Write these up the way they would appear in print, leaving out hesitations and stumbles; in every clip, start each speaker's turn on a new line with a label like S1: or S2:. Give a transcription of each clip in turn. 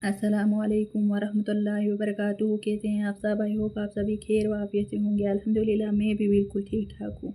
S1: अस्सलाम वालेकुम वरहमतुल्लाहि वबरकातुहू। कैसे हैं आप सब? आई होप आप सभी खैर व आफियत से होंगे। अल्हम्दुलिल्लाह मैं भी बिल्कुल ठीक ठाक हूँ।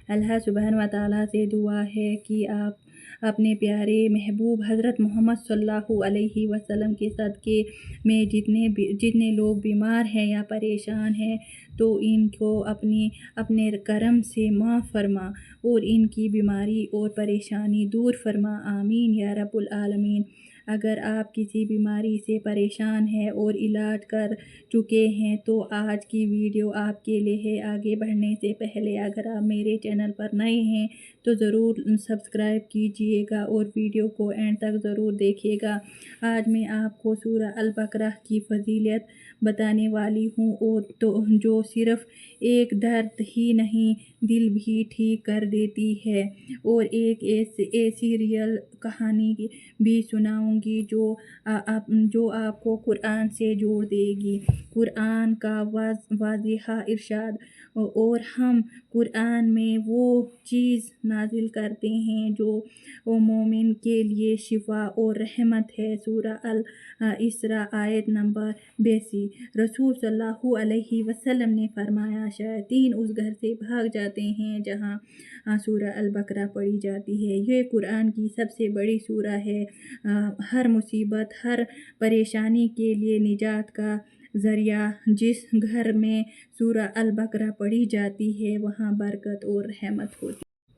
S1: अल्लाह सुब्हान व तआला से दुआ है कि आप अपने प्यारे महबूब हज़रत मोहम्मद सल्लल्लाहु अलैहि वसल्लम के सदक़े में जितने लोग बीमार हैं या परेशान हैं तो इनको अपने करम से माफ़ फरमा और इनकी बीमारी और परेशानी दूर फरमा। आमीन या रब्बुल आलमीन। अगर आप किसी बीमारी से परेशान हैं और इलाज कर चुके हैं तो आज की वीडियो आपके लिए है। आगे बढ़ने से पहले अगर आप मेरे चैनल पर नए हैं तो ज़रूर सब्सक्राइब कीजिएगा और वीडियो को एंड तक ज़रूर देखिएगा। आज मैं आपको सूरह अल बकरा की फजीलत बताने वाली हूँ और तो जो सिर्फ़ एक दर्द ही नहीं दिल भी ठीक कर देती है और एक ऐसी रियल कहानी भी सुनाऊंगी जो आपको कुरान से जोड़ देगी। कुरान का वाज़िह इरशाद, और हम कुरान में वो चीज़ नाजिल करते हैं जो मोमिन के लिए शिफा और रहमत है। सूरह अल इसरा आयत नंबर 82। रसूल सल्लल्लाहु अलैहि वसल्लम ने फरमाया, शैतान उस घर से भाग जाते हैं जहाँ सूरह अल बकरा पढ़ी जाती है। ये कुरान की सबसे बड़ी सूरह है। हर मुसीबत, हर परेशानी के लिए निजात का ज़रिया। जिस घर में सूरह अल बकरा पढ़ी जाती है वहाँ बरकत और रहमत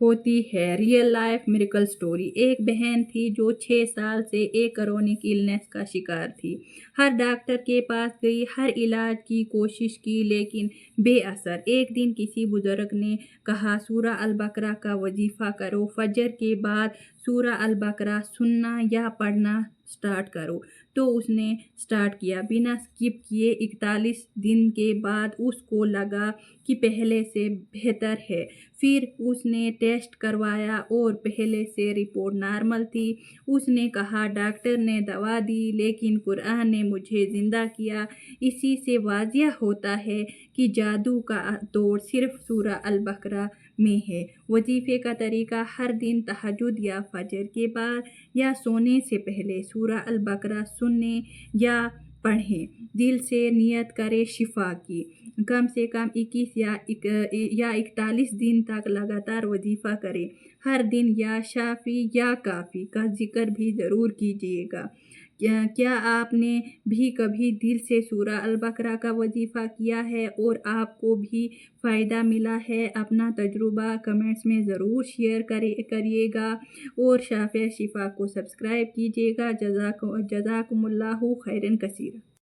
S1: होती है। Real life miracle story. एक बहन थी जो 6 साल से एक क्रोनिक इलनेस का शिकार थी। हर डॉक्टर के पास गई, हर इलाज की कोशिश की लेकिन बेअसर। एक दिन किसी बुजुर्ग ने कहा, सूरह अल बकरा का वजीफ़ा करो, फजर के बाद सूरह अल बकरा सुनना या पढ़ना स्टार्ट करो। तो उसने स्टार्ट किया बिना स्किप किए। 41 दिन के बाद उसको लगा कि पहले से बेहतर है। फिर उसने टेस्ट करवाया और पहले से रिपोर्ट नॉर्मल थी। उसने कहा, डॉक्टर ने दवा दी लेकिन कुरान ने मुझे ज़िंदा किया। इसी से वाज़िह होता है कि जादू का तोड़ सिर्फ सूरह अल बकरा में है। वजीफ़े का तरीका, हर दिन तहज्जुद या फजर के बाद या सोने से पहले सूरह अल बकरा सुनने या पढ़ें। दिल से नियत करें शिफा की। कम से कम 21 या 41 दिन तक लगातार वजीफ़ा करें। हर दिन या शाफी या काफ़ी का जिक्र भी ज़रूर कीजिएगा। क्या आपने भी कभी दिल से सूरह अल बकरा का वजीफ़ा किया है और आपको भी फ़ायदा मिला है? अपना तजुर्बा कमेंट्स में ज़रूर शेयर करिएगा और शाफ़िया शिफा को सब्सक्राइब कीजिएगा। जज़ाकुमुल्लाहु खैरन कसीरा।